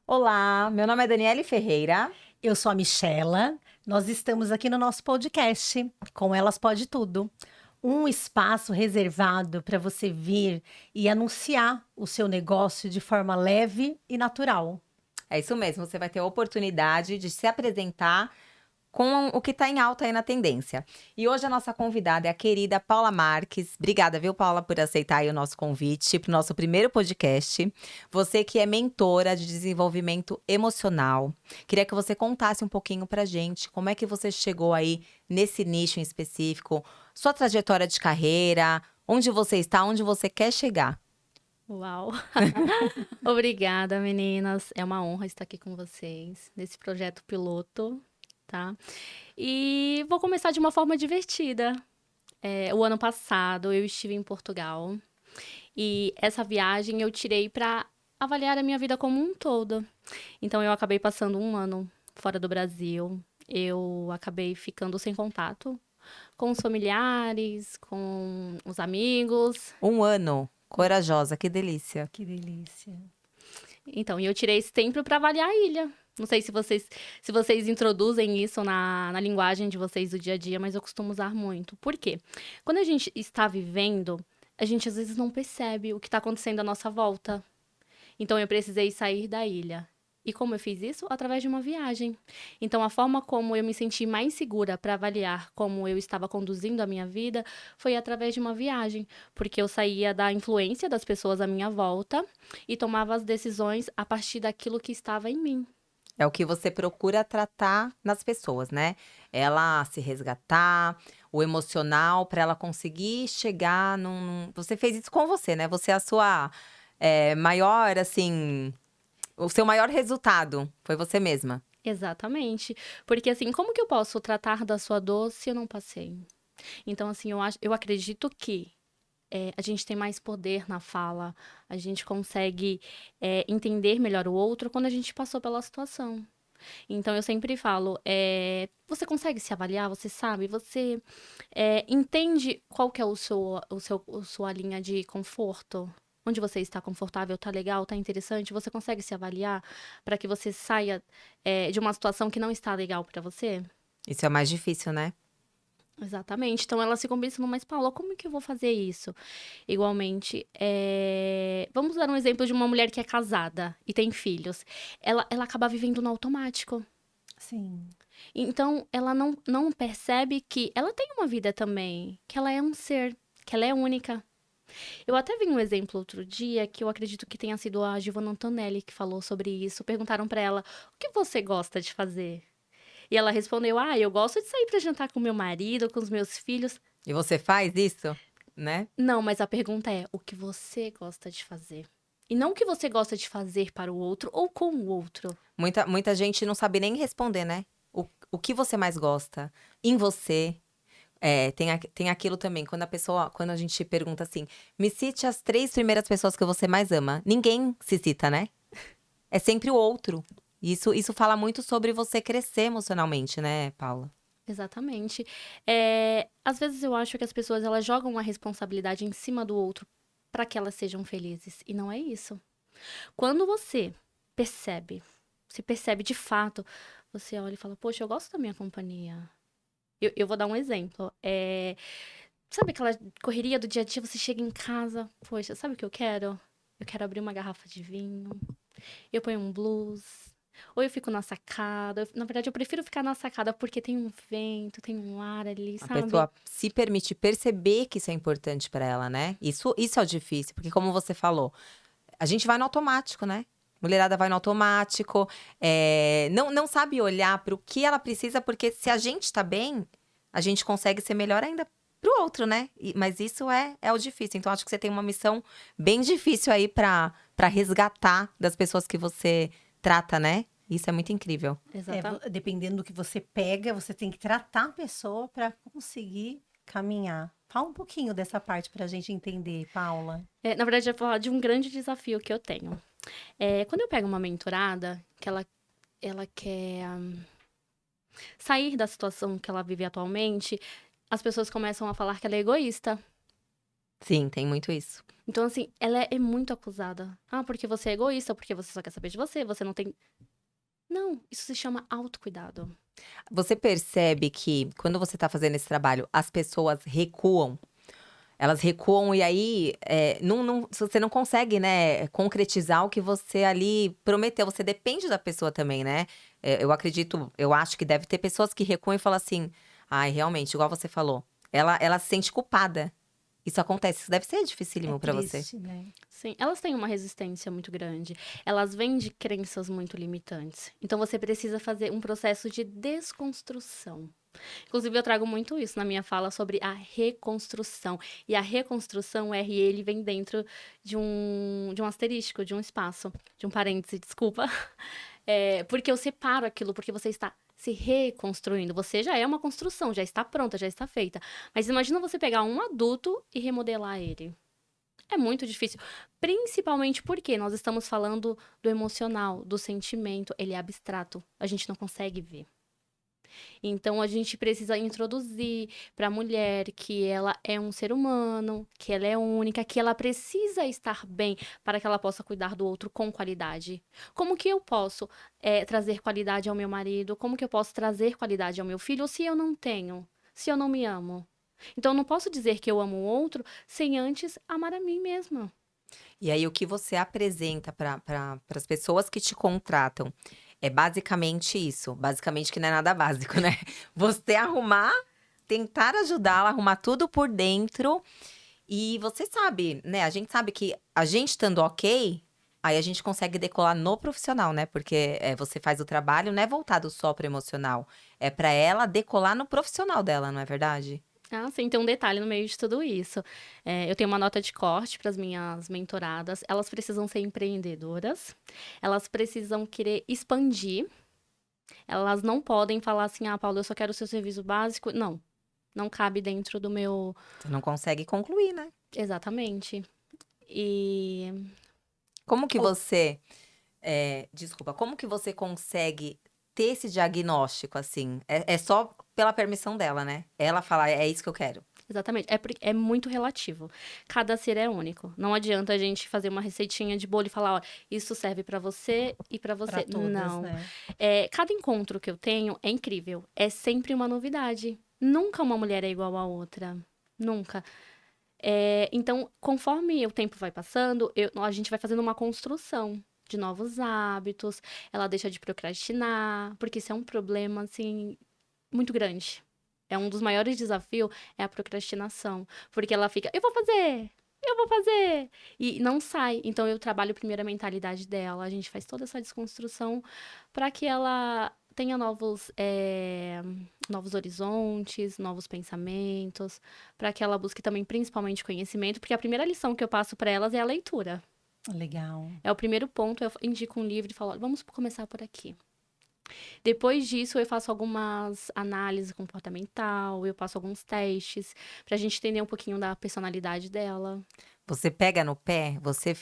Olá, meu nome é Daniele Ferreira. Eu sou a Michela. Nós estamos aqui no nosso podcast, Com Elas Pode Tudo. Um espaço reservado para você vir e anunciar o seu negócio de forma leve e natural. É isso mesmo, você vai ter a oportunidade de se apresentar com o que está em alta aí na tendência. E hoje a nossa convidada é a querida Paula Marques. Obrigada, viu, Paula, por aceitar aí o nosso convite para o nosso primeiro podcast. Você que é mentora de desenvolvimento emocional. Queria que você contasse um pouquinho pra gente como é que você chegou aí nesse nicho em específico, sua trajetória de carreira, onde você está, onde você quer chegar. Uau! Obrigada, meninas. É uma honra estar aqui com vocês nesse projeto piloto, tá? E vou começar de uma forma divertida. O ano passado eu estive em Portugal e essa viagem eu tirei para avaliar a minha vida como um todo. Então eu acabei passando um ano fora do Brasil. Eu acabei ficando sem contato com os familiares, com os amigos. Um ano. Corajosa, que delícia. Que delícia. Então, e eu tirei esse tempo para avaliar a ilha. Não sei se vocês introduzem isso na linguagem de vocês do dia a dia, mas eu costumo usar muito. Por quê? Quando a gente está vivendo, a gente às vezes não percebe o que está acontecendo à nossa volta. Então, eu precisei sair da ilha. E como eu fiz isso? Através de uma viagem. Então, a forma como eu me senti mais segura para avaliar como eu estava conduzindo a minha vida foi através de uma viagem. Porque eu saía da influência das pessoas à minha volta e tomava as decisões a partir daquilo que estava em mim. É o que você procura tratar nas pessoas, né? Ela se resgatar, o emocional, para ela conseguir chegar Você fez isso com você, né? Você é a sua maior, assim. O seu maior resultado foi você mesma. Exatamente. Porque assim, como que eu posso tratar da sua dor se eu não passei? Então, assim, eu acredito que a gente tem mais poder na fala, a gente consegue entender melhor o outro quando a gente passou pela situação. Então, eu sempre falo, você consegue se avaliar, você sabe, você entende qual que é a sua linha de conforto? Onde você está confortável, tá legal, tá interessante? Você consegue se avaliar para que você saia de uma situação que não está legal para você? Isso é mais difícil, né? Exatamente. Então elas ficam pensando, mas Paula, como que eu vou fazer isso? Igualmente, vamos dar um exemplo de uma mulher que é casada e tem filhos. Ela acaba vivendo no automático. Sim. Então, ela não percebe que ela tem uma vida também, que ela é um ser, que ela é única. Eu até vi um exemplo outro dia que eu acredito que tenha sido a Giovanna Antonelli que falou sobre isso. Perguntaram pra ela: o que você gosta de fazer? E ela respondeu: eu gosto de sair pra jantar com meu marido, com os meus filhos. E você faz isso, né? Não, mas a pergunta é: o que você gosta de fazer? E não o que você gosta de fazer para o outro ou com o outro. Muita gente não sabe nem responder, né? O que você mais gosta em você. Tem aquilo também, quando a gente pergunta assim, me cite as 3 primeiras pessoas que você mais ama. Ninguém se cita, né? É sempre o outro. Isso fala muito sobre você crescer emocionalmente, né, Paula? Exatamente. Às vezes eu acho que as pessoas elas jogam a responsabilidade em cima do outro para que elas sejam felizes. E não é isso. Quando você percebe, se percebe de fato, você olha e fala: poxa, eu gosto da minha companhia. Eu vou dar um exemplo. Sabe aquela correria do dia a dia? Você chega em casa, poxa, sabe o que eu quero? Eu quero abrir uma garrafa de vinho, eu ponho um blues, ou eu fico na sacada. Na verdade, eu prefiro ficar na sacada porque tem um vento, tem um ar ali, A sabe? pessoa se permite perceber que isso é importante pra ela, né? Isso é o difícil, porque como você falou, a gente vai no automático, né? Mulherada vai no automático, não sabe olhar para o que ela precisa, porque se a gente tá bem, a gente consegue ser melhor ainda pro outro, né? Mas isso é o difícil. Então, acho que você tem uma missão bem difícil aí para resgatar das pessoas que você trata, né? Isso é muito incrível. Exatamente. Dependendo do que você pega, você tem que tratar a pessoa para conseguir caminhar. Fala um pouquinho dessa parte para a gente entender, Paula. Na verdade, eu vou falar de um grande desafio que eu tenho. Quando eu pego uma mentorada, que ela quer sair da situação que ela vive atualmente, as pessoas começam a falar que ela é egoísta. Sim, tem muito isso. Então, assim, ela é muito acusada. Ah, porque você é egoísta, porque você só quer saber de você, você não tem. Não, isso se chama autocuidado. Você percebe que quando você tá fazendo esse trabalho, as pessoas recuam? Elas recuam e aí, você não consegue, né, concretizar o que você ali prometeu. Você depende da pessoa também, né? Eu acho que deve ter pessoas que recuam e falam assim: "Ai, realmente", igual você falou, ela se sente culpada. Isso acontece, isso deve ser É dificílimo pra você. triste, né? Sim, elas têm uma resistência muito grande. Elas vêm de crenças muito limitantes. Então, você precisa fazer um processo de desconstrução. Inclusive, eu trago muito isso na minha fala sobre a reconstrução. E a reconstrução, o R, ele vem dentro de um asterisco, de um espaço, de um parêntese, desculpa. Porque eu separo aquilo, porque você está se reconstruindo. Você já é uma construção, já está pronta, já está feita. Mas imagina você pegar um adulto e remodelar ele. É muito difícil. Principalmente porque nós estamos falando do emocional, do sentimento. Ele é abstrato. A gente não consegue ver. Então a gente precisa introduzir para a mulher que ela é um ser humano, que ela é única, que ela precisa estar bem para que ela possa cuidar do outro com qualidade. Como que eu posso trazer qualidade ao meu marido? Como que eu posso trazer qualidade ao meu filho se eu não tenho? Se eu não me amo? Então eu não posso dizer que eu amo o outro sem antes amar a mim mesma. E aí, o que você apresenta para as pessoas que te contratam é basicamente isso. Basicamente, que não é nada básico, né? Você arrumar, tentar ajudá-la, arrumar tudo por dentro. E você sabe, né? A gente sabe que a gente estando ok, aí a gente consegue decolar no profissional, né? Porque você faz o trabalho, não é voltado só pro emocional. É para ela decolar no profissional dela, não é verdade? Ah, sim, tem um detalhe no meio de tudo isso. Eu tenho uma nota de corte para as minhas mentoradas. Elas precisam ser empreendedoras, elas precisam querer expandir. Elas não podem falar assim: ah, Paulo, eu só quero o seu serviço básico. Não, não cabe dentro do meu. Você não consegue concluir, né? Exatamente. E. Como que o- você desculpa, como que você consegue ter esse diagnóstico, assim? É só pela permissão dela, né? Ela fala: "É isso que eu quero". Exatamente. É muito relativo. Cada ser é único. Não adianta a gente fazer uma receitinha de bolo e falar: ó, isso serve para você e para Para você. todas, Não. né? Cada encontro que eu tenho é incrível. É sempre uma novidade. Nunca uma mulher é igual à outra. Nunca. Então, conforme o tempo vai passando, a gente vai fazendo uma construção de novos hábitos. Ela deixa de procrastinar, porque isso é um problema, assim, muito grande. É um dos maiores desafios, é a procrastinação. Porque ela fica, eu vou fazer, e não sai. Então, eu trabalho primeiro a mentalidade dela. A gente faz toda essa desconstrução para que ela tenha novos horizontes, novos pensamentos, para que ela busque também principalmente conhecimento, porque a primeira lição que eu passo para elas é a leitura. Legal. É o primeiro ponto, eu indico um livro e falo, "Olha, vamos começar por aqui. Depois disso, eu faço algumas análises comportamental, eu passo alguns testes, pra gente entender um pouquinho da personalidade dela. Você pega no pé, você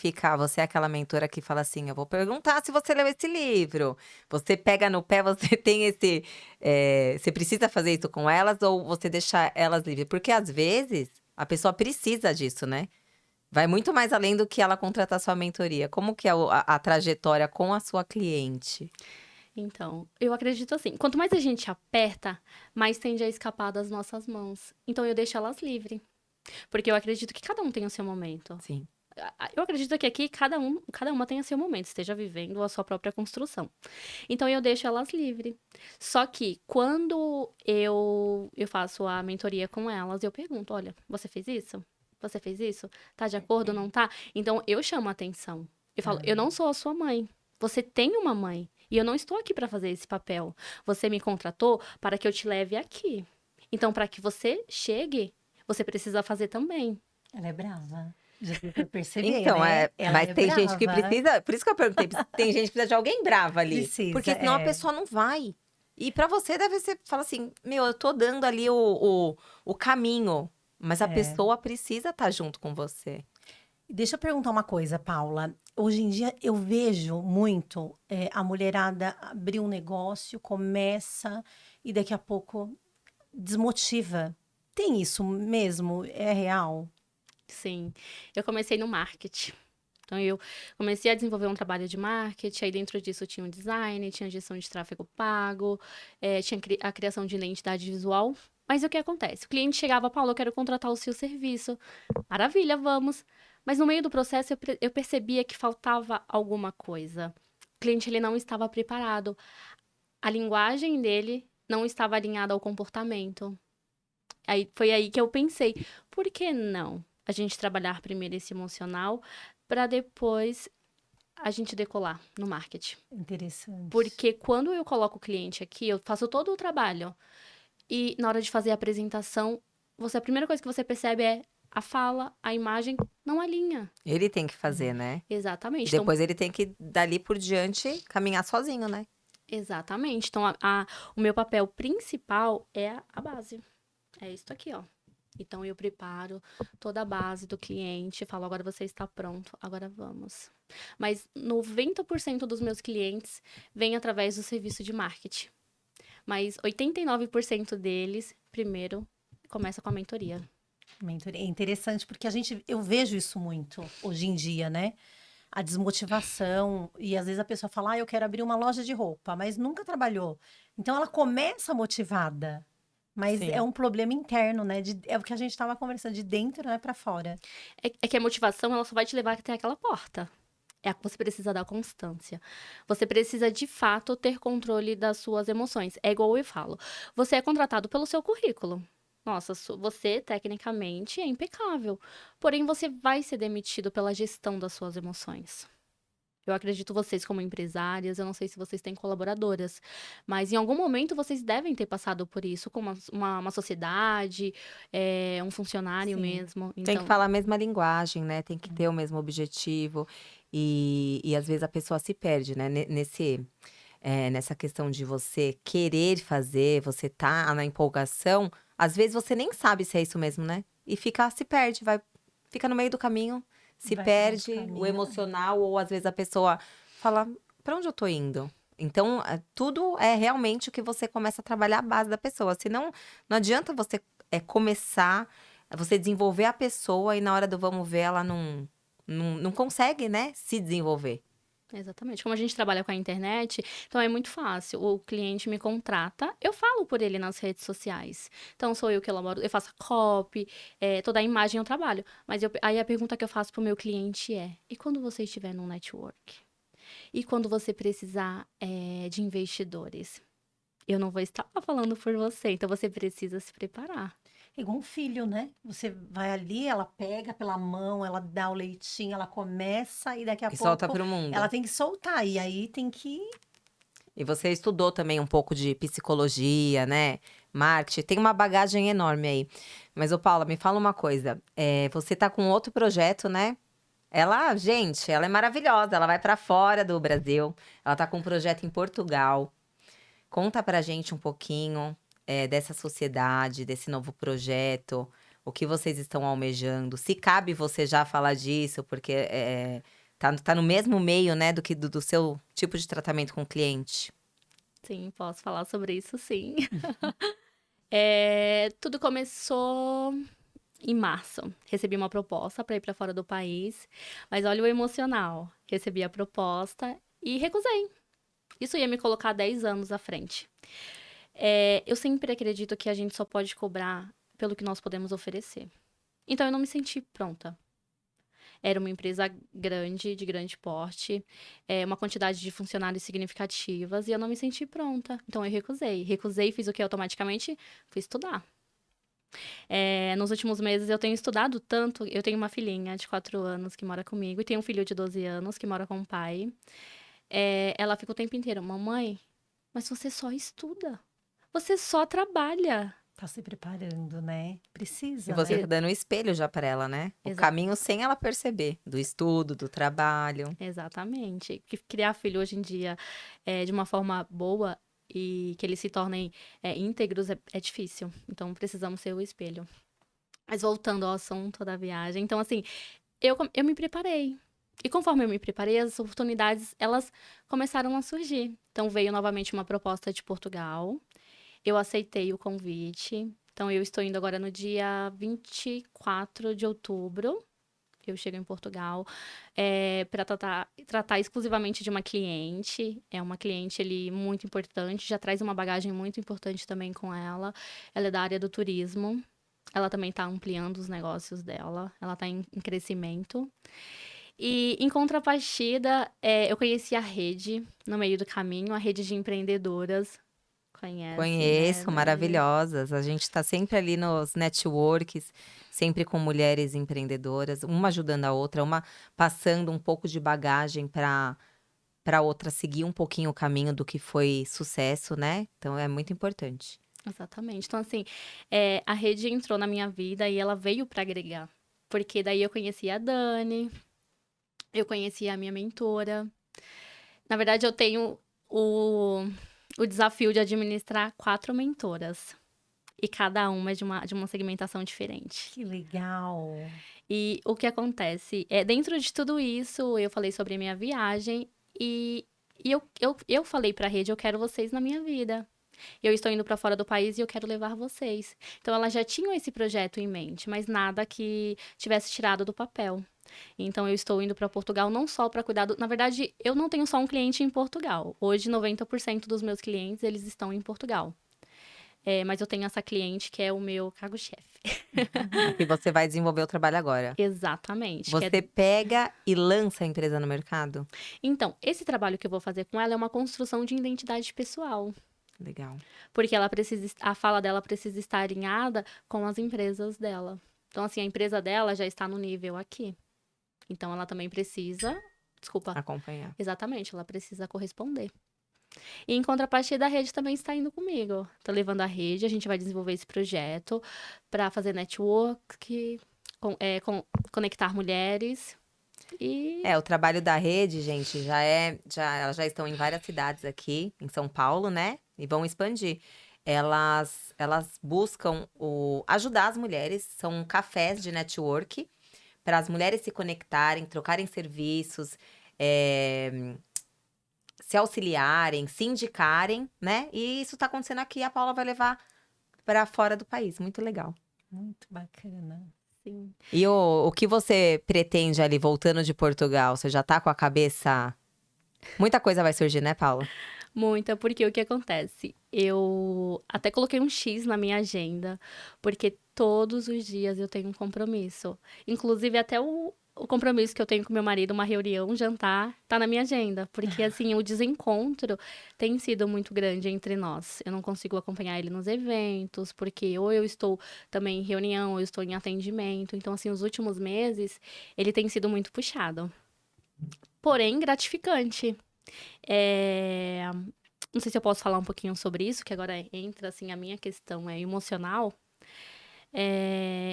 é aquela mentora que fala assim: "Eu vou perguntar se você leu esse livro". Você pega no pé, você tem você precisa fazer isso com elas ou você deixa elas livres? Porque às vezes, a pessoa precisa disso, né. Vai muito mais além do que ela contratar sua mentoria. Como que é a trajetória com a sua cliente? Então, eu acredito assim, quanto mais a gente aperta, mais tende a escapar das nossas mãos. Então, eu deixo elas livres. Porque eu acredito que cada um tem o seu momento. Sim. Eu acredito que aqui cada uma tem o seu momento, esteja vivendo a sua própria construção. Então eu deixo elas livres. Só que quando eu faço a mentoria com elas, eu pergunto: olha, você fez isso? Você fez isso? Tá de acordo ou não tá? Então eu chamo a atenção. Eu falo: eu não sou a sua mãe. Você tem uma mãe. E eu não estou aqui para fazer esse papel. Você me contratou para que eu te leve aqui. Então, para que você chegue, você precisa fazer também. Ela é brava. Já deu pra perceber, Então, né? Ela mas é tem gente que brava. precisa, por isso que eu perguntei, tem gente que precisa de alguém brava ali, Precisa, porque senão a pessoa não vai. E pra você deve ser, fala assim, meu, eu tô dando ali o caminho, mas a É. pessoa precisa estar junto com você. Deixa eu perguntar uma coisa, Paula. Hoje em dia eu vejo muito a mulherada abrir um negócio, começa e daqui a pouco desmotiva. Tem isso mesmo? É real? Sim, eu comecei no marketing. Então, eu comecei a desenvolver um trabalho de marketing, aí dentro disso tinha um design, tinha gestão de tráfego pago, tinha a criação de identidade visual. Mas o que acontece? O cliente chegava, Paulo, eu quero contratar o seu serviço. Maravilha, vamos. Mas no meio do processo eu percebia que faltava alguma coisa. O cliente ele não estava preparado. A linguagem dele não estava alinhada ao comportamento. Aí foi aí que eu pensei, por que não a gente trabalhar primeiro esse emocional para depois a gente decolar no marketing? Interessante. Porque quando eu coloco o cliente aqui, eu faço todo o trabalho e na hora de fazer a apresentação, a primeira coisa que você percebe é a fala, a imagem não alinha. Ele tem que fazer, né? E Exatamente. Então, depois ele tem que, dali por diante, caminhar sozinho, né? exatamente. Então, o meu papel principal é a base. É isso aqui, ó. Então, eu preparo toda a base do cliente, falo, agora você está pronto, agora vamos. Mas 90% dos meus clientes vêm através do serviço de marketing. Mas 89% deles, primeiro, começa com a mentoria. Mentoria. É interessante porque eu vejo isso muito hoje em dia, né? A desmotivação, e às vezes a pessoa fala, eu quero abrir uma loja de roupa, mas nunca trabalhou. Então ela começa motivada, mas Sim. é um problema interno, né? É o que a gente estava conversando, de dentro, né, para fora. É que a motivação, ela só vai te levar até aquela porta. É a que você precisa dar constância. Você precisa, de fato, ter controle das suas emoções. É igual eu falo. Você é contratado pelo seu currículo. Nossa, você, tecnicamente, é impecável. Porém, você vai ser demitido pela gestão das suas emoções. Eu acredito vocês como empresárias, eu não sei se vocês têm colaboradoras, mas em algum momento vocês devem ter passado por isso, com uma sociedade, um funcionário Sim. mesmo. Tem que Então, falar a mesma linguagem, né? Tem que ter o mesmo objetivo. E às vezes a pessoa se perde, né? Nessa questão de você querer fazer, você tá na empolgação, às vezes você nem sabe se é isso mesmo, né? E se perde, fica no meio do caminho, se Vai por outro perde o caminho. emocional, ou às vezes a pessoa fala, pra onde eu tô indo? Então, tudo é realmente o que você começa a trabalhar a base da pessoa. Senão, não adianta você começar, você desenvolver a pessoa e na hora do vamos ver, ela não consegue, né, se desenvolver. exatamente. Como a gente trabalha com a internet, então é muito fácil. O cliente me contrata, eu falo por ele nas redes sociais. Então sou eu que elaboro, eu faço a copy, toda a imagem eu trabalho. Mas aí a pergunta que eu faço pro meu cliente é: e quando você estiver num network? E quando você precisar de investidores? Eu não vou estar lá falando por você, então você precisa se preparar. É igual um filho, né? Você vai ali, ela pega pela mão, ela dá o leitinho, ela começa e daqui a E solta pouco pro mundo. ela tem que soltar. E aí tem que. E você estudou também um pouco de psicologia, né? Marketing, tem uma bagagem enorme aí. Mas, ô Paula, me fala uma coisa. Você tá com outro projeto, né? Gente, ela é maravilhosa. Ela vai pra fora do Brasil. Ela tá com um projeto em Portugal. Conta pra gente um pouquinho dessa sociedade, desse novo projeto. O que vocês estão almejando. Se cabe você já falar disso, porque tá no mesmo meio, né, do seu tipo de tratamento com o cliente. Sim, posso falar sobre isso, sim. Tudo começou em março. Recebi uma proposta para ir para fora do país, mas olha o emocional. Recebi a proposta e recusei. Isso ia me colocar 10 anos à frente. Eu sempre acredito que a gente só pode cobrar pelo que nós podemos oferecer. Então eu não me senti pronta. Era uma empresa grande, de grande porte, uma quantidade de funcionários significativas, e eu não me senti pronta. Então eu recusei. Recusei e fiz o que automaticamente? Fui estudar. Nos últimos meses eu tenho estudado tanto. Eu tenho uma filhinha de 4 anos que mora comigo, e tenho um filho de 12 anos que mora com o pai. Ela fica o tempo inteiro, mamãe, mas você só estuda. Você só trabalha. Tá se preparando, né? E Precisa, você né? tá dando um espelho já pra ela, né? O Exato. caminho sem ela perceber. Do estudo, do trabalho. Exatamente. Criar filho hoje em dia de uma forma boa e que eles se tornem íntegros é difícil. Então, precisamos ser o espelho. Mas voltando ao assunto da viagem. Então, assim, eu me preparei. E conforme eu me preparei, as oportunidades, elas começaram a surgir. Então, veio novamente uma proposta de Portugal. Eu aceitei o convite. Então, eu estou indo agora no dia 24 de outubro. Eu chego em Portugal para tratar exclusivamente de uma cliente. É uma cliente ali muito importante, já traz uma bagagem muito importante também com ela. Ela é da área do turismo. Ela também está ampliando os negócios dela. Ela está em crescimento. E, em contrapartida, eu conheci a rede no meio do caminho, a rede de empreendedoras. Conhece, né, Conheço, Dani? maravilhosas. A gente está sempre ali nos networks, sempre com mulheres empreendedoras, uma ajudando a outra, uma passando um pouco de bagagem para outra seguir um pouquinho o caminho do que foi sucesso, né? Então é muito importante. Exatamente. Então, assim, a rede entrou na minha vida e ela veio para agregar. Porque daí eu conheci a Dani, eu conheci a minha mentora. Na verdade, eu tenho o desafio de administrar 4 mentoras. E cada uma é de uma segmentação diferente. Que legal. E o que acontece? Dentro de tudo isso, eu falei sobre a minha viagem e eu falei para a rede, eu quero vocês na minha vida. Eu estou indo para fora do país e eu quero levar vocês. Então, elas já tinham esse projeto em mente, mas nada que tivesse tirado do papel. Então, eu estou indo para Portugal não só para cuidar do... Na verdade, eu não tenho só um cliente em Portugal. Hoje, 90% dos meus clientes, eles estão em Portugal. Mas eu tenho essa cliente que é o meu cargo-chefe. E você vai desenvolver o trabalho agora. Exatamente. Você pega e lança a empresa no mercado? Então, esse trabalho que eu vou fazer com ela é uma construção de identidade pessoal. Legal. Porque a fala dela precisa estar alinhada com as empresas dela. Então, assim, a empresa dela já está no nível aqui. Então, ela também precisa. Desculpa. Acompanhar. Exatamente, ela precisa corresponder. E em contrapartida, a rede também está indo comigo. Tô levando a rede, a gente vai desenvolver esse projeto para fazer network, conectar mulheres. E O trabalho da rede, gente, elas já estão em várias cidades aqui, em São Paulo, né? E vão expandir. Elas buscam ajudar as mulheres, são cafés de network, para as mulheres se conectarem, trocarem serviços, se auxiliarem, se indicarem, né? E isso tá acontecendo aqui, a Paula vai levar para fora do país. Muito legal. Muito bacana. sim. E o que você pretende ali, voltando de Portugal? Você já tá com a cabeça... Muita coisa vai surgir, né, Paula? Muita, porque o que acontece? Eu até coloquei um X na minha agenda, porque todos os dias eu tenho um compromisso. Inclusive, até o compromisso que eu tenho com meu marido, uma reunião, um jantar, tá na minha agenda. Porque, assim, o desencontro tem sido muito grande entre nós. Eu não consigo acompanhar ele nos eventos, porque ou eu estou também em reunião, ou eu estou em atendimento. Então, assim, os últimos meses, ele tem sido muito puxado. Porém, gratificante. Não sei se eu posso falar um pouquinho sobre isso, que agora entra, assim, a minha questão emocional.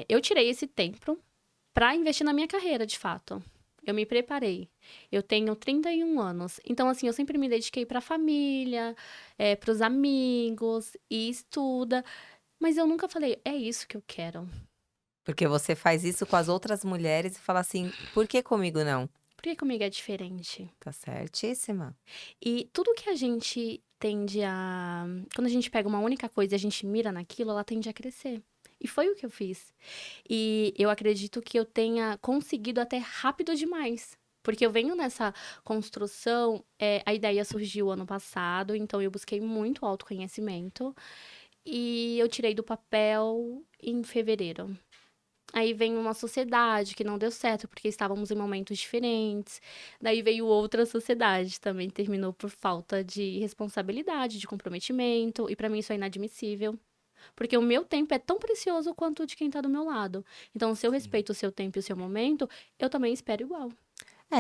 Eu tirei esse tempo para investir na minha carreira, de fato. Eu me preparei. Eu tenho 31 anos. Então, assim, eu sempre me dediquei para a família, para os amigos, e estuda. Mas eu nunca falei, é isso que eu quero. Porque você faz isso com as outras mulheres e fala assim, por que comigo não? Por que comigo é diferente? Tá certíssima. E tudo que a gente tende a... Quando a gente pega uma única coisa e a gente mira naquilo, ela tende a crescer. E foi o que eu fiz. E eu acredito que eu tenha conseguido até rápido demais. Porque eu venho nessa construção, a ideia surgiu ano passado, então eu busquei muito autoconhecimento. E eu tirei do papel em fevereiro. Aí vem uma sociedade que não deu certo, porque estávamos em momentos diferentes. Daí veio outra sociedade, também terminou por falta de responsabilidade, de comprometimento. E para mim isso é inadmissível. Porque o meu tempo é tão precioso quanto o de quem tá do meu lado. Então, se eu respeito o seu tempo e o seu momento, eu também espero igual.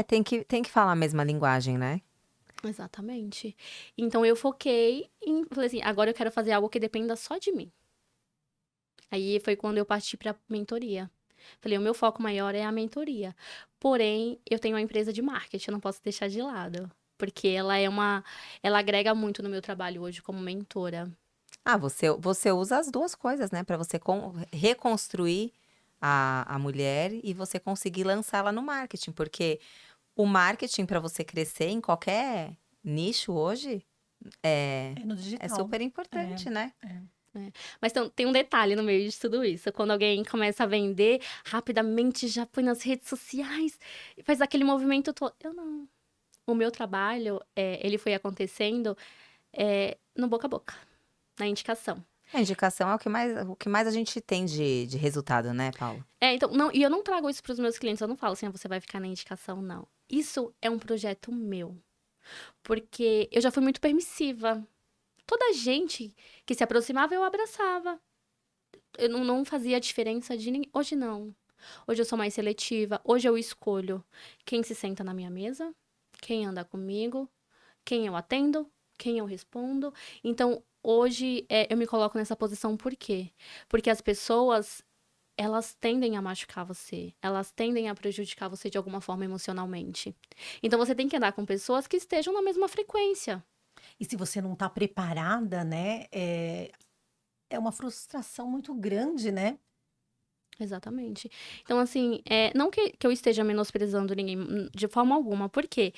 Tem que falar a mesma linguagem, né? Exatamente. Então, eu foquei em... Falei assim, agora eu quero fazer algo que dependa só de mim. Aí foi quando eu parti pra mentoria. Falei, o meu foco maior é a mentoria. Porém, eu tenho uma empresa de marketing, eu não posso deixar de lado. Porque ela agrega muito no meu trabalho hoje como mentora. Você usa as duas coisas, né? Para você reconstruir a mulher e você conseguir lançá-la no marketing. Porque o marketing, para você crescer em qualquer nicho hoje, É no é digital. super importante, né? Mas tem um detalhe no meio de tudo isso. Quando alguém começa a vender, rapidamente já põe nas redes sociais, e faz aquele movimento todo. Eu não. O meu trabalho, ele foi acontecendo no boca a boca, na indicação. A indicação é o que mais a gente tem de resultado, né, Paulo? Então, não, e eu não trago isso para os meus clientes, eu não falo assim, você vai ficar na indicação, não. Isso é um projeto meu. Porque eu já fui muito permissiva. Toda gente que se aproximava, eu abraçava. Eu não fazia diferença de ninguém. Hoje não. Hoje eu sou mais seletiva. Hoje eu escolho quem se senta na minha mesa, quem anda comigo, quem eu atendo, quem eu respondo. Então, hoje eu me coloco nessa posição por quê? Porque as pessoas, elas tendem a machucar você. Elas tendem a prejudicar você de alguma forma emocionalmente. Então, você tem que andar com pessoas que estejam na mesma frequência. E se você não está preparada, né? É uma frustração muito grande, né? Exatamente. Então, assim, não que eu esteja menosprezando ninguém de forma alguma, porque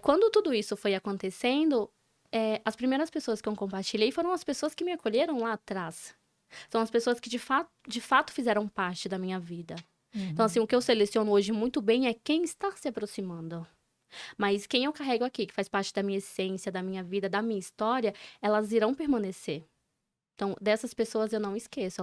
quando tudo isso foi acontecendo, as primeiras pessoas que eu compartilhei foram as pessoas que me acolheram lá atrás. São as pessoas que de fato fizeram parte da minha vida. Então, assim, o que eu seleciono hoje muito bem é quem está se aproximando. Mas quem eu carrego aqui, que faz parte da minha essência, da minha vida, da minha história, elas irão permanecer. Então, dessas pessoas eu não esqueço.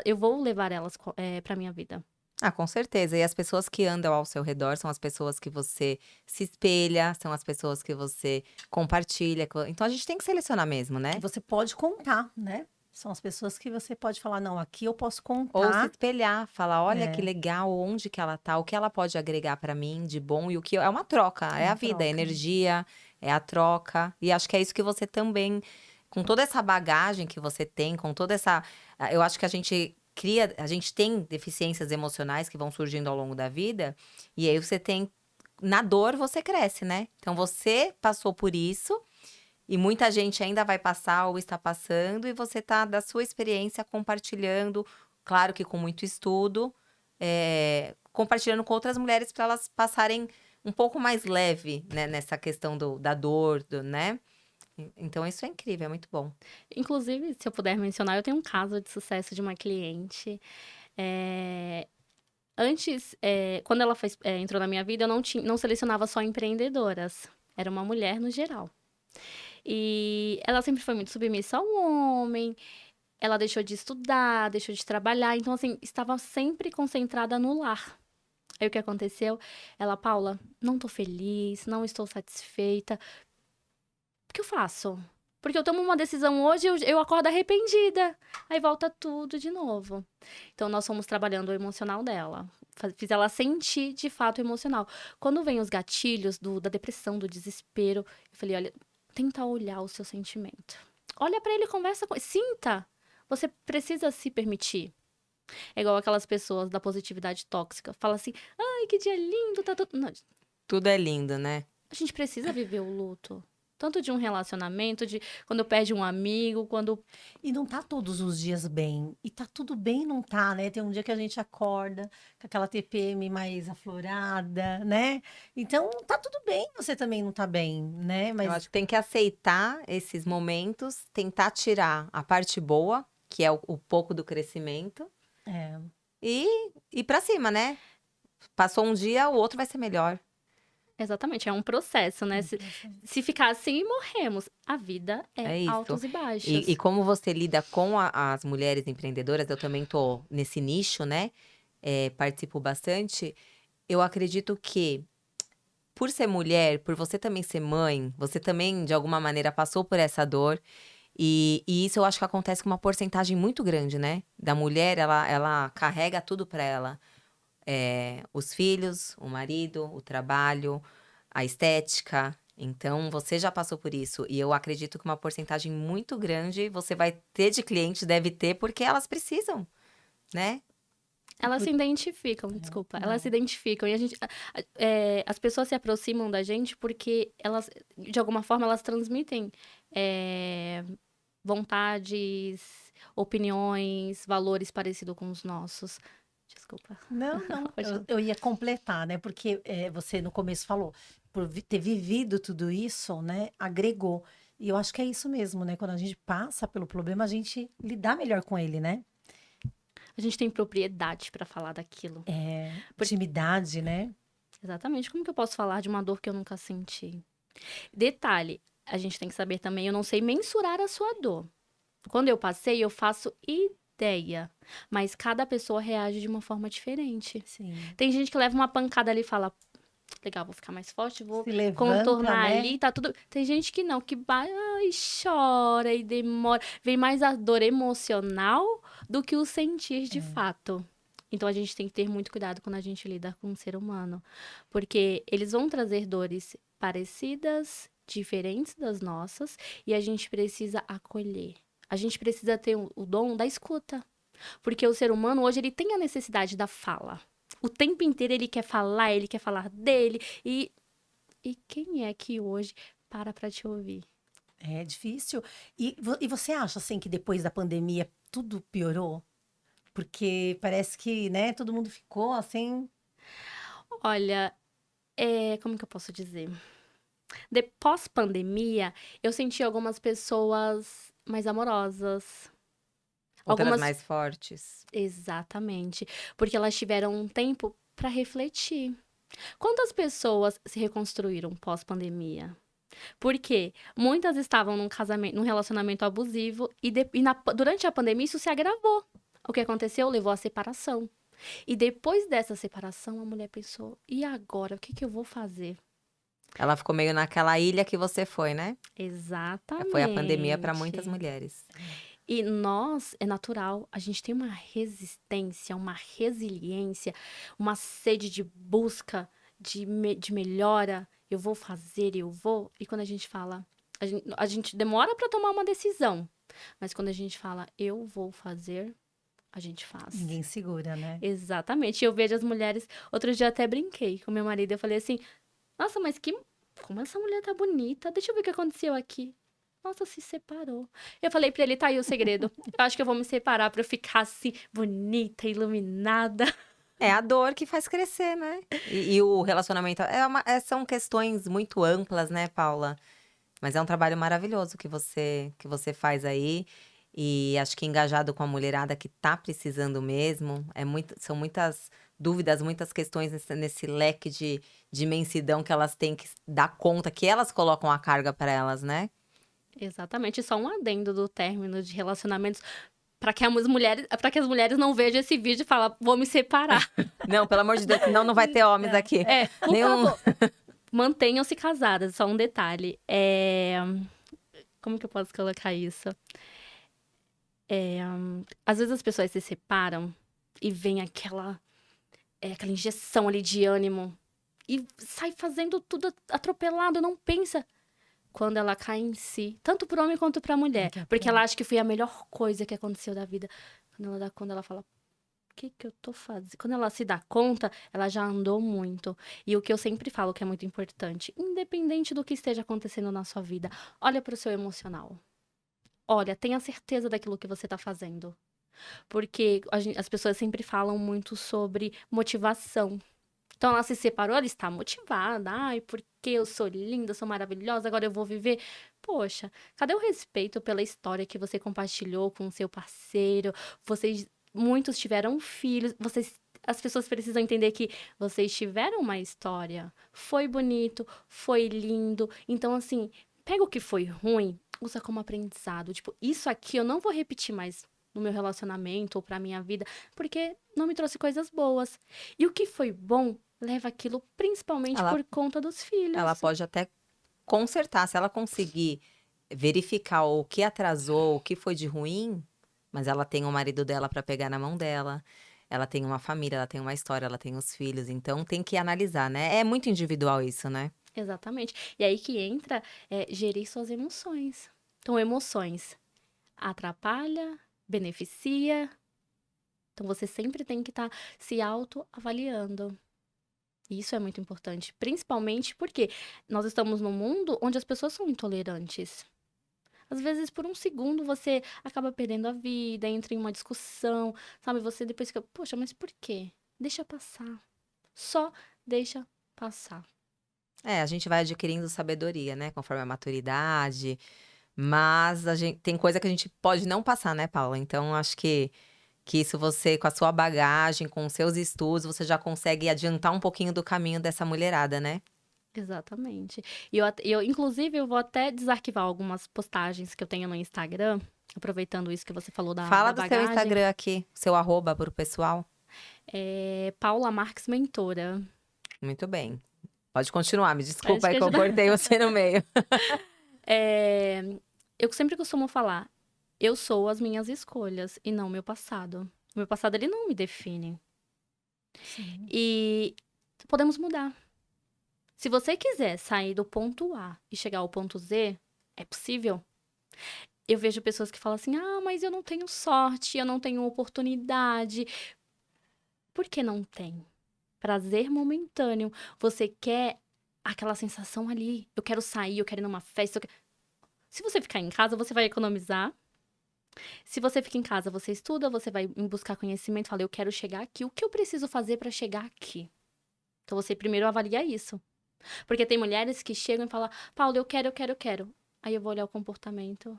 Eu vou levar elas para minha vida. Ah, com certeza. E as pessoas que andam ao seu redor são as pessoas que você se espelha, são as pessoas que você compartilha. Então a gente tem que selecionar mesmo, né? Que você pode contar, né? São as pessoas que você pode falar, não, aqui eu posso Ou se contar. espelhar, falar, olha que legal, onde que ela tá, o que ela pode agregar pra mim de bom e o que é uma troca, é a Uma vida, é troca. energia, é a troca. E acho que é isso que você também, com toda essa bagagem que você tem, com toda essa, eu acho que a gente tem deficiências emocionais que vão surgindo ao longo da vida, e aí você tem, na dor você cresce, né? Então você passou por isso. E muita gente ainda vai passar ou está passando, e você tá da sua experiência compartilhando, claro que com muito estudo, compartilhando com outras mulheres para elas passarem um pouco mais leve, né, nessa questão da dor, né? Então isso é incrível, é muito bom. Inclusive, se eu puder mencionar, eu tenho um caso de sucesso de uma cliente. Antes, quando ela entrou na minha vida, eu não selecionava só empreendedoras. Era uma mulher no geral. E ela sempre foi muito submissa ao homem. Ela deixou de estudar, deixou de trabalhar. Então, assim, estava sempre concentrada no lar. Aí, o que aconteceu? Ela, Paula, não tô feliz, não estou satisfeita. O que eu faço? Porque eu tomo uma decisão hoje, eu acordo arrependida. Aí volta tudo de novo. Então, nós fomos trabalhando o emocional dela. Fiz ela sentir, de fato, o emocional. Quando vem os gatilhos da depressão, do desespero, eu falei, olha, tenta olhar o seu sentimento. Olha pra ele, conversa com ele, sinta. Você precisa se permitir. É igual aquelas pessoas da positividade tóxica. Fala assim, ai, que dia lindo, tá tudo... Não, Tudo é lindo, né? a gente precisa viver o luto. Tanto de um relacionamento, de quando perde um amigo, quando... E não tá todos os dias bem. E tá tudo bem, não tá, né? Tem um dia que a gente acorda com aquela TPM mais aflorada, né? Então, tá tudo bem, você também não tá bem, né? Eu Mas acho que tem que aceitar esses momentos, tentar tirar a parte boa, que é o pouco do crescimento, é, e ir pra cima, né? Passou um dia, o outro vai ser melhor. Exatamente, é um processo, né? Se ficar assim, morremos. A vida É é isso. altos e baixos. E como você lida com as mulheres empreendedoras, eu também tô nesse nicho, né? Participo bastante. Eu acredito que, por ser mulher, por você também ser mãe, você também, de alguma maneira, passou por essa dor. E isso eu acho que acontece com uma porcentagem muito grande, né? Da mulher, ela carrega tudo pra ela. Os filhos, o marido, o trabalho, a estética. Então, você já passou por isso. E eu acredito que uma porcentagem muito grande você vai ter de cliente, deve ter, porque elas precisam, né? Elas se identificam, desculpa. Elas se identificam. E as pessoas se aproximam da gente porque elas, de alguma forma, elas transmitem vontades, opiniões, valores parecidos com os nossos. Desculpa. não, eu ia completar, né? Porque você no começo falou, por ter vivido tudo isso, né? Agregou. E eu acho que é isso mesmo, né? Quando a gente passa pelo problema, a gente lidar melhor com ele, né? A gente tem propriedade pra falar daquilo. É, Por- intimidade, né? Exatamente. Como que eu posso falar de uma dor que eu nunca senti? Detalhe, a gente tem que saber também, eu não sei mensurar a sua dor. Quando eu passei, eu faço ideia. Mas cada pessoa reage de uma forma diferente. Sim. Tem gente que leva uma pancada ali e fala, legal, vou ficar mais forte, vou Se levanta, contornar né? ali, tá tudo. Tem gente que não, que vai, ai, chora e demora. Vem mais a dor emocional do que o sentir de fato. Então a gente tem que ter muito cuidado quando a gente lida com um ser humano. Porque eles vão trazer dores parecidas, diferentes das nossas, e a gente precisa acolher. A gente precisa ter o dom da escuta. Porque o ser humano hoje ele tem a necessidade da fala. O tempo inteiro ele quer falar dele. E quem é que hoje para pra te ouvir? É difícil. E você acha, assim, que depois da pandemia tudo piorou? Porque parece que, né, todo mundo ficou assim. Olha, como que eu posso dizer? De pós-pandemia, eu senti algumas pessoas mais amorosas. Outras Algumas, mais fortes. exatamente, porque elas tiveram um tempo para refletir. Quantas pessoas se reconstruíram pós-pandemia? Porque muitas estavam num casamento, num relacionamento abusivo durante a pandemia isso se agravou. O que aconteceu? Levou à separação. E depois dessa separação, a mulher pensou: e agora? O que que eu vou fazer? Ela ficou meio naquela ilha que você foi, né? Foi a pandemia para muitas Exatamente. mulheres. E nós, é natural, a gente tem uma resistência, uma resiliência, uma sede de busca, de melhora. Eu vou fazer, eu vou. E quando a gente fala, a gente demora para tomar uma decisão, mas quando a gente fala, eu vou fazer, a gente faz. Ninguém segura, né? Exatamente. Eu vejo as mulheres. Outro dia até brinquei com meu marido. Eu falei assim: nossa, mas como essa mulher tá bonita? Deixa eu ver o que aconteceu aqui. Nossa, se separou. Eu falei pra ele: tá aí o segredo. Eu acho que eu vou me separar pra eu ficar assim, bonita, iluminada. É a dor que faz crescer, né? E o relacionamento. São questões muito amplas, né, Paula? Mas é um trabalho maravilhoso que você faz aí. E acho que engajado com a mulherada que tá precisando mesmo. São muitas dúvidas, muitas questões nesse leque de imensidão que elas têm que dar conta, que elas colocam a carga para elas, né? Exatamente. Só um adendo do término de relacionamentos. Para que as mulheres não vejam esse vídeo e falem: vou me separar. Não, pelo amor de Deus, senão não vai ter homens Não. aqui. Por Nenhum. favor. Mantenham-se casadas. Só um detalhe. Como que eu posso colocar isso? Às vezes as pessoas se separam e vem aquela injeção ali de ânimo e sai fazendo tudo atropelado, não pensa quando ela cai em si, tanto pro homem quanto pra mulher, Daqui a porque pouco. ela acha que foi a melhor coisa que aconteceu da vida. Quando ela fala, o que que eu tô fazendo? Quando ela se dá conta, ela já andou muito. E o que eu sempre falo que é muito importante, independente do que esteja acontecendo na sua vida, olha pro seu emocional. Olha, tenha certeza daquilo que você tá fazendo. Porque as pessoas sempre falam muito sobre motivação. Então ela se separou, ela está motivada. Ai, porque eu sou linda, sou maravilhosa, agora eu vou viver. Poxa, cadê o respeito pela história que você compartilhou com o seu parceiro? Muitos tiveram filhos, as pessoas precisam entender que vocês tiveram uma história. Foi bonito, foi lindo. Então, assim, pega o que foi ruim, usa como aprendizado. Tipo, isso aqui eu não vou repetir mais no meu relacionamento ou pra minha vida, porque não me trouxe coisas boas. E o que foi bom, leva aquilo principalmente Ela, por conta dos ela filhos. pode até consertar, se ela conseguir verificar o que atrasou, o que foi de ruim, mas ela tem o marido dela para pegar na mão dela. Ela tem uma família, ela tem uma história, ela tem os filhos, então tem que analisar, né? É muito individual isso, né? Exatamente. E aí que entra gerir suas emoções. Então, emoções atrapalha, beneficia. Então, você sempre tem que estar se autoavaliando. E isso é muito importante, principalmente porque nós estamos num mundo onde as pessoas são intolerantes. Às vezes, por um segundo, você acaba perdendo a vida, entra em uma discussão, sabe? Você depois fica, poxa, mas por quê? Deixa passar. Só deixa passar. A gente vai adquirindo sabedoria, né? Conforme a maturidade. Mas tem coisa que a gente pode não passar, né, Paula? Então, acho que isso você, com a sua bagagem, com os seus estudos, você já consegue adiantar um pouquinho do caminho dessa mulherada, né? Exatamente. E inclusive, eu vou até desarquivar algumas postagens que eu tenho no Instagram, aproveitando isso que você falou Fala da do seu bagagem. Instagram aqui, seu arroba pro pessoal. É Paula Marques Mentora. Muito bem. Pode continuar, me desculpa Acho aí que que eu cortei você no meio. Eu sempre costumo falar, eu sou as minhas escolhas e não meu passado. O meu passado, ele não me define. Sim. E podemos mudar. Se você quiser sair do ponto A e chegar ao ponto Z, é possível. Eu vejo pessoas que falam assim, mas eu não tenho sorte, eu não tenho oportunidade. Por que não tem? Prazer momentâneo. Você quer aquela sensação ali. Eu quero sair, eu quero ir numa festa. Se você ficar em casa, você vai economizar. Se você fica em casa, você estuda, você vai buscar conhecimento, fala, eu quero chegar aqui. O que eu preciso fazer para chegar aqui? Então, você primeiro avalia isso. Porque tem mulheres que chegam e falam, Paulo, eu quero. Aí eu vou olhar o comportamento.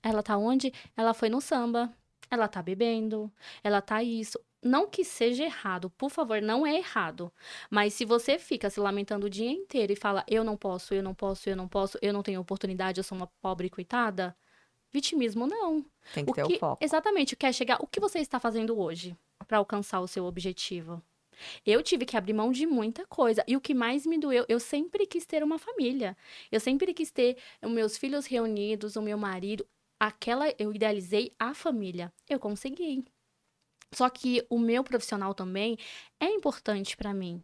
Ela tá onde? Ela foi no samba. Ela tá bebendo. Ela tá isso. Não que seja errado, por favor, não é errado. Mas se você fica se lamentando o dia inteiro e fala, eu não posso, eu não tenho oportunidade, eu sou uma pobre coitada, vitimismo não. Tem que ter o foco. Exatamente, quer chegar, o que você está fazendo hoje para alcançar o seu objetivo? Eu tive que abrir mão de muita coisa. E o que mais me doeu, eu sempre quis ter uma família. Eu sempre quis ter os meus filhos reunidos, o meu marido. Eu idealizei a família. Eu consegui. Só que o meu profissional também é importante para mim.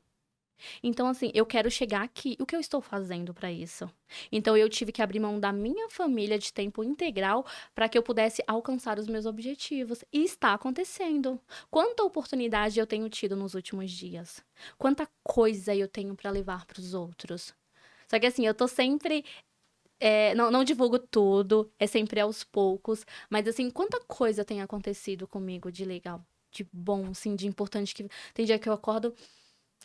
Então, assim, eu quero chegar aqui. O que eu estou fazendo para isso? Então, eu tive que abrir mão da minha família de tempo integral para que eu pudesse alcançar os meus objetivos. E está acontecendo. Quanta oportunidade eu tenho tido nos últimos dias. Quanta coisa eu tenho para levar para os outros. Só que, assim, eu tô sempre... não divulgo tudo, é sempre aos poucos. Mas, assim, quanta coisa tem acontecido comigo de legal, de bom, assim, de importante. Que tem dia que eu acordo...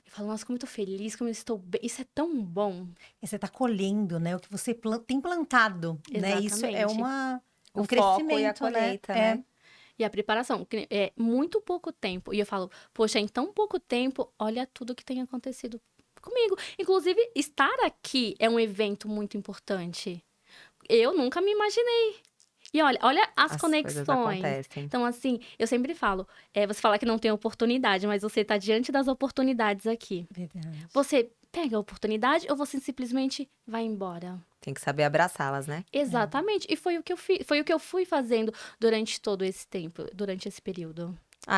Eu falo, nossa, como eu tô feliz, como eu estou bem. Isso é tão bom. E você está colhendo, né? O que você tem plantado, né? Isso é Exatamente. um O foco crescimento, e a colheita, né? né? E a preparação, é muito pouco tempo. E eu falo, poxa, em tão pouco tempo, olha tudo que tem acontecido comigo. Inclusive, estar aqui é um evento muito importante. Eu nunca me imaginei. E olha as coisas conexões. acontecem. Então, assim, eu sempre falo, você fala que não tem oportunidade, mas você tá diante das oportunidades aqui. Verdade. Você pega a oportunidade ou você simplesmente vai embora? Tem que saber abraçá-las, né? Exatamente. E foi o que eu fiz, foi o que eu fui fazendo durante todo esse tempo, durante esse período.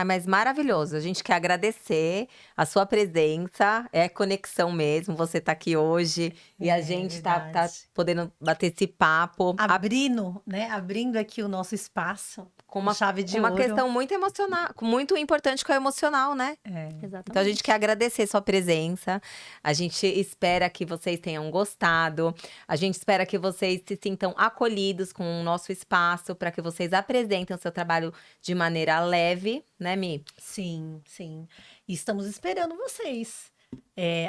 Mas maravilhoso. A gente quer agradecer a sua presença. É conexão mesmo. Você tá aqui hoje e a gente tá verdade. podendo bater esse papo. Abrindo, né? Abrindo aqui o nosso espaço Com uma chave de uma ouro. questão muito emocional, muito importante que é o emocional, né? Exatamente. Então a gente quer agradecer sua presença. A gente espera que vocês tenham gostado. A gente espera que vocês se sintam acolhidos com o nosso espaço para que vocês apresentem o seu trabalho de maneira leve, né, Mi? Sim, sim. E estamos esperando vocês.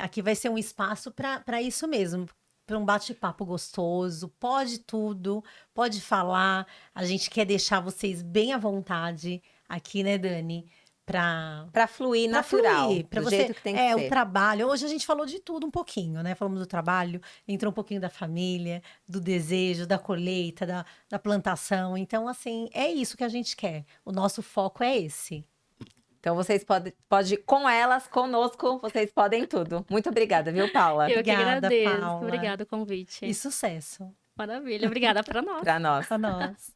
Aqui vai ser um espaço para isso mesmo. Para um bate-papo gostoso, pode tudo, pode falar. A gente quer deixar vocês bem à vontade aqui, né, Dani? Para fluir natural, para do você, jeito que tem que ser. o trabalho. Hoje a gente falou de tudo um pouquinho, né? Falamos do trabalho, entrou um pouquinho da família, do desejo, da colheita, da plantação. Então, assim, é isso que a gente quer. O nosso foco é esse. Então vocês podem, com elas, conosco, vocês podem tudo. Muito obrigada, viu, Paula? Eu que Obrigada, agradeço. Paula. Obrigada o convite. E sucesso Maravilha. Obrigada para nós. Para nós. para nós.